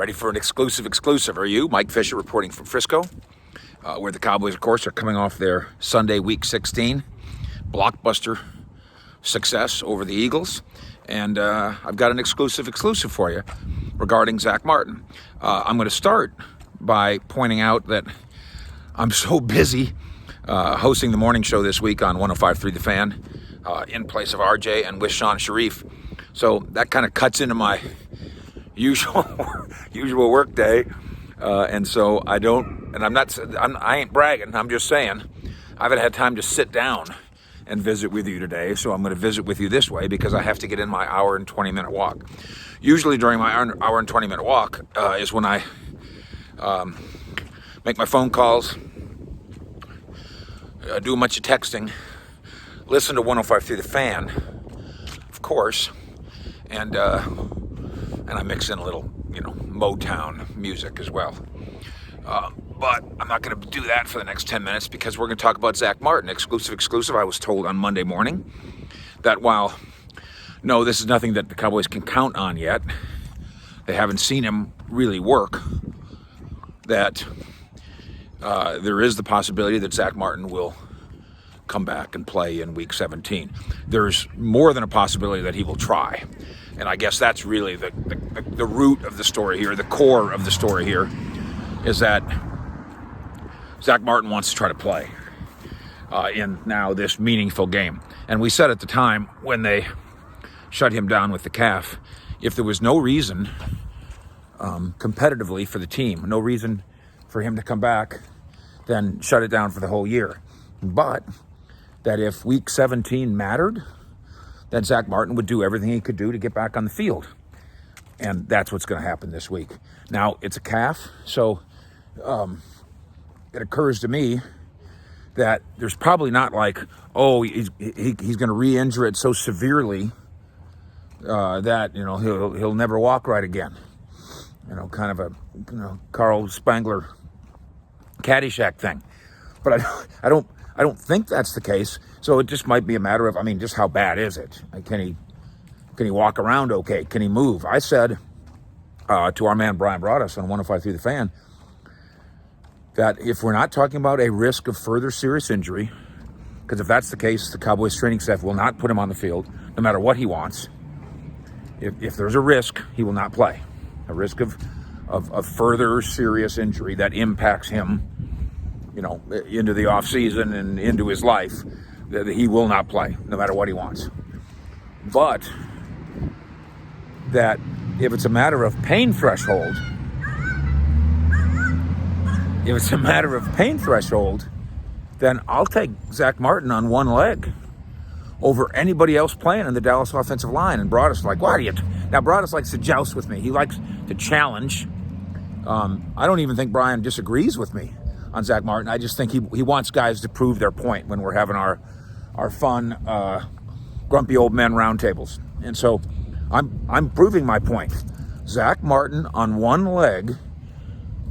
Ready for an exclusive, are you? Mike Fisher reporting from Frisco, where the Cowboys, of course, are coming off their Sunday Week 16 blockbuster success over the Eagles. And I've got an exclusive for you regarding Zack Martin. I'm going to start by pointing out that I'm so busy hosting the morning show this week on 105.3 The Fan in place of RJ and with Sean Sharif. So that kind of cuts into my usual work day. And so I ain't bragging, I'm just saying, I haven't had time to sit down and visit with you today. So I'm going to visit with you this way because I have to get in my hour and 20-minute walk. Usually during my hour and 20-minute walk is when I make my phone calls, do a bunch of texting, listen to 105.3 The Fan, of course, and I mix in a little, Motown music as well. But I'm not going to do that for the next 10 minutes because we're going to talk about Zack Martin. Exclusive. I was told on Monday morning that while, no, this is nothing that the Cowboys can count on yet, they haven't seen him really work, that there is the possibility that Zack Martin will come back and play in Week 17. There's more than a possibility that he will try. And I guess that's really the root of the story here, the core of the story here, is that Zack Martin wants to try to play in now this meaningful game. And we said at the time when they shut him down with the calf, if there was no reason competitively for the team, no reason for him to come back, then shut it down for the whole year. But that if Week 17 mattered, then Zack Martin would do everything he could do to get back on the field. And that's what's going to happen this week. Now, it's a calf, so it occurs to me that there's probably not like, he's going to re-injure it so severely that, he'll never walk right again. Kind of a, Carl Spangler Caddyshack thing. But I don't think that's the case. So it just might be a matter of, just how bad is it? Can he walk around okay? Can he move? I said to our man Brian Broaddus on 105.3 The Fan that if we're not talking about a risk of further serious injury, because if that's the case, the Cowboys training staff will not put him on the field, no matter what he wants. If there's a risk, he will not play. A risk of further serious injury that impacts him, into the offseason and into his life, that he will not play, no matter what he wants. But that if it's a matter of pain threshold, then I'll take Zack Martin on one leg over anybody else playing in the Dallas offensive line. And Broaddus now Broaddus likes to joust with me. He likes to challenge. I don't even think Brian disagrees with me on Zack Martin. I just think he wants guys to prove their point when we're having our fun grumpy old men roundtables. And so I'm proving my point. Zack Martin on one leg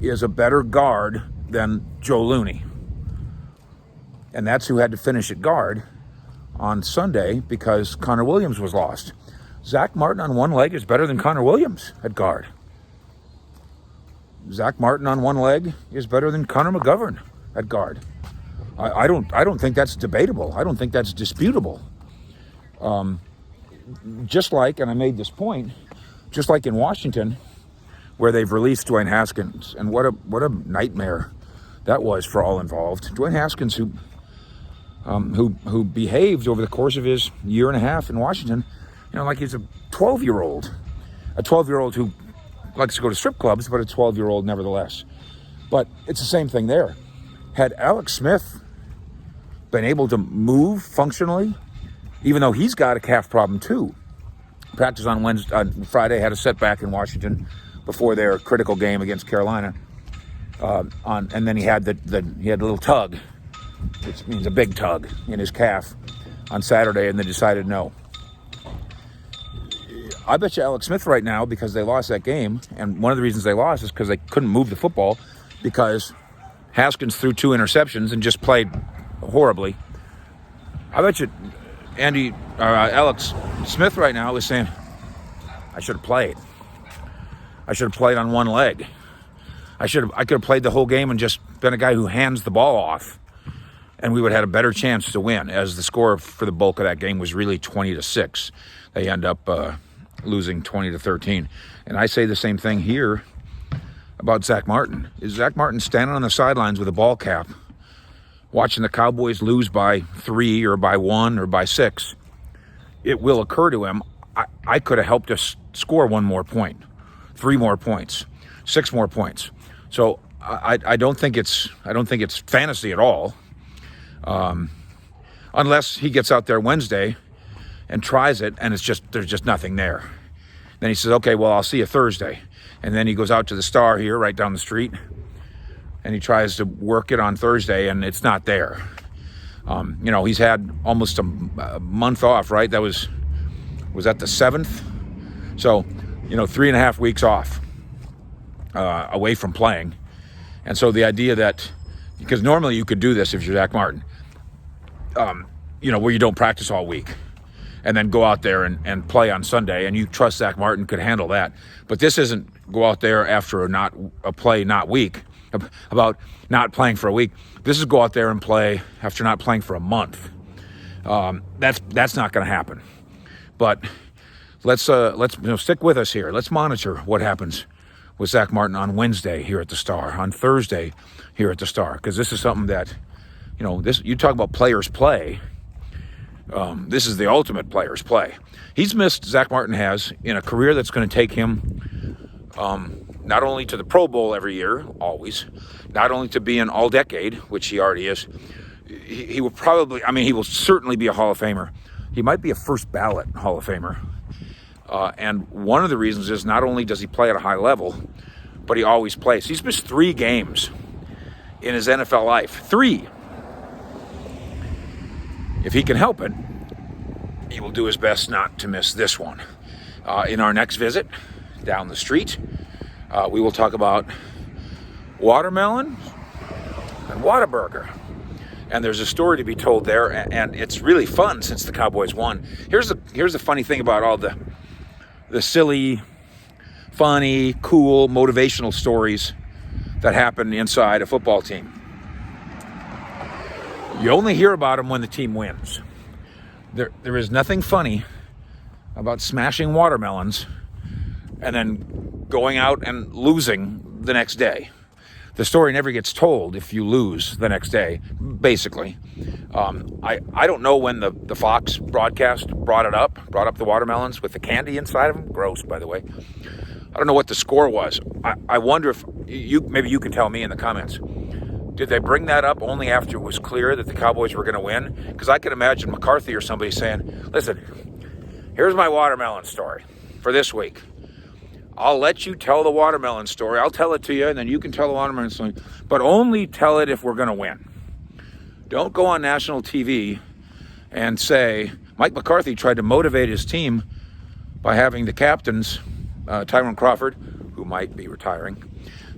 is a better guard than Joe Looney. And that's who had to finish at guard on Sunday because Connor Williams was lost. Zack Martin on one leg is better than Connor Williams at guard. Zack Martin on one leg is better than Connor McGovern at guard. I don't think that's debatable. I don't think that's disputable. Just like, and I made this point, just like in Washington, where they've released Dwayne Haskins, and what a nightmare that was for all involved. Dwayne Haskins, who behaved over the course of his year and a half in Washington, like he's a 12-year-old who likes to go to strip clubs, but a 12-year-old nevertheless. But it's the same thing there. Had Alex Smith been able to move functionally, even though he's got a calf problem too. Practice on Friday, had a setback in Washington before their critical game against Carolina. And then he had a little tug, which means a big tug in his calf on Saturday, and they decided no. I bet you Alex Smith right now, because they lost that game, and one of the reasons they lost is because they couldn't move the football because Haskins threw 2 interceptions and just played horribly. I bet you Alex Smith right now is saying, I should have played. I should have played on one leg. I could have played the whole game and just been a guy who hands the ball off, and we would have had a better chance to win, as the score for the bulk of that game was really 20-6. They end up losing 20-13. And I say the same thing here about Zack Martin. Is Zack Martin standing on the sidelines with a ball cap, watching the Cowboys lose by 3 or by 1 or by 6, it will occur to him, I could have helped us score 1 more point, 3 more points, 6 more points. So I don't think it's fantasy at all, unless he gets out there Wednesday and tries it and there's just nothing there. Then he says, okay, well, I'll see you Thursday. And then he goes out to the Star here right down the street, and he tries to work it on Thursday, and it's not there. He's had almost a month off, right? That was that the 7th? So, 3.5 weeks off away from playing. And so the idea that, because normally you could do this if you're Zack Martin, where you don't practice all week and then go out there and play on Sunday, and you trust Zack Martin could handle that. But this isn't go out there after about not playing for a week. This is go out there and play after not playing for a month. That's not going to happen. But let's stick with us here. Let's monitor what happens with Zack Martin on Wednesday here at the Star, on Thursday here at the Star, because this is something that, you talk about players play. This is the ultimate players play. Zack Martin has, in a career that's going to take him not only to the Pro Bowl every year, always, not only to be an all-decade, which he already is, he will certainly be a Hall of Famer. He might be a first ballot Hall of Famer. And one of the reasons is not only does he play at a high level, but he always plays. He's missed 3 games in his NFL life. 3. If he can help it, he will do his best not to miss this one. In our next visit down the street, we will talk about watermelon and Whataburger. And there's a story to be told there, and it's really fun since the Cowboys won. Here's the funny thing about all the silly, funny, cool, motivational stories that happen inside a football team. You only hear about them when the team wins. There is nothing funny about smashing watermelons and then going out and losing the next day. The story never gets told if you lose the next day, basically. I don't know when the Fox broadcast brought up the watermelons with the candy inside of them. Gross, by the way. I don't know what the score was. I wonder if maybe you can tell me in the comments. Did they bring that up only after it was clear that the Cowboys were going to win? Because I could imagine McCarthy or somebody saying, listen, here's my watermelon story for this week. I'll let you tell the watermelon story. I'll tell it to you, and then you can tell the watermelon story. But only tell it if we're going to win. Don't go on national TV and say, Mike McCarthy tried to motivate his team by having the captains, Tyrone Crawford, who might be retiring,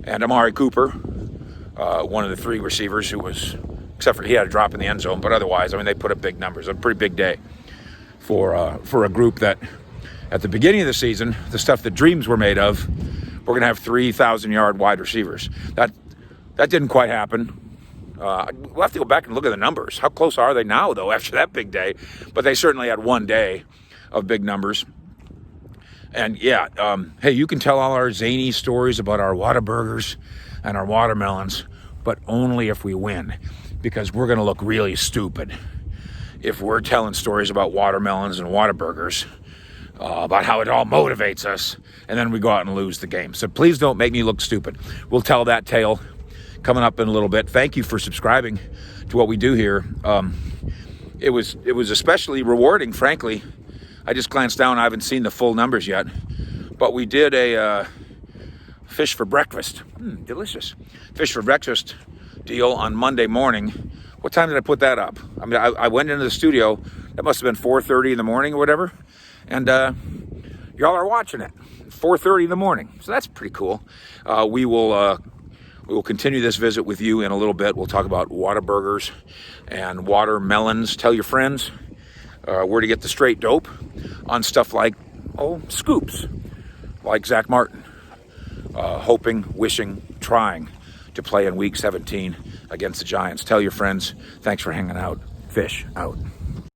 and Amari Cooper, one of the 3 receivers who was, except for he had a drop in the end zone, but otherwise, they put up big numbers. A pretty big day for a group that, at the beginning of the season, the stuff that dreams were made of, we're going to have 3,000-yard wide receivers. That didn't quite happen. We'll have to go back and look at the numbers. How close are they now, though, after that big day? But they certainly had one day of big numbers. And, hey, you can tell all our zany stories about our Whataburgers and our watermelons, but only if we win, because we're going to look really stupid if we're telling stories about watermelons and Whataburgers, about how it all motivates us, and then we go out and lose the game. So please don't make me look stupid. We'll tell that tale coming up in a little bit. Thank you for subscribing to what we do here. It was especially rewarding, frankly. I just glanced down. I haven't seen the full numbers yet, but we did a fish for breakfast. Delicious. Fish for breakfast deal on Monday morning. What time did I put that up? I went into the studio. That must have been 4:30 in the morning or whatever. And y'all are watching it. 4:30 in the morning. So that's pretty cool. We will continue this visit with you in a little bit. We'll talk about Whataburgers and watermelons. Tell your friends where to get the straight dope on stuff like, scoops, like Zack Martin. hoping, wishing, trying to play in Week 17 against the Giants. Tell your friends. Thanks for hanging out. Fish out.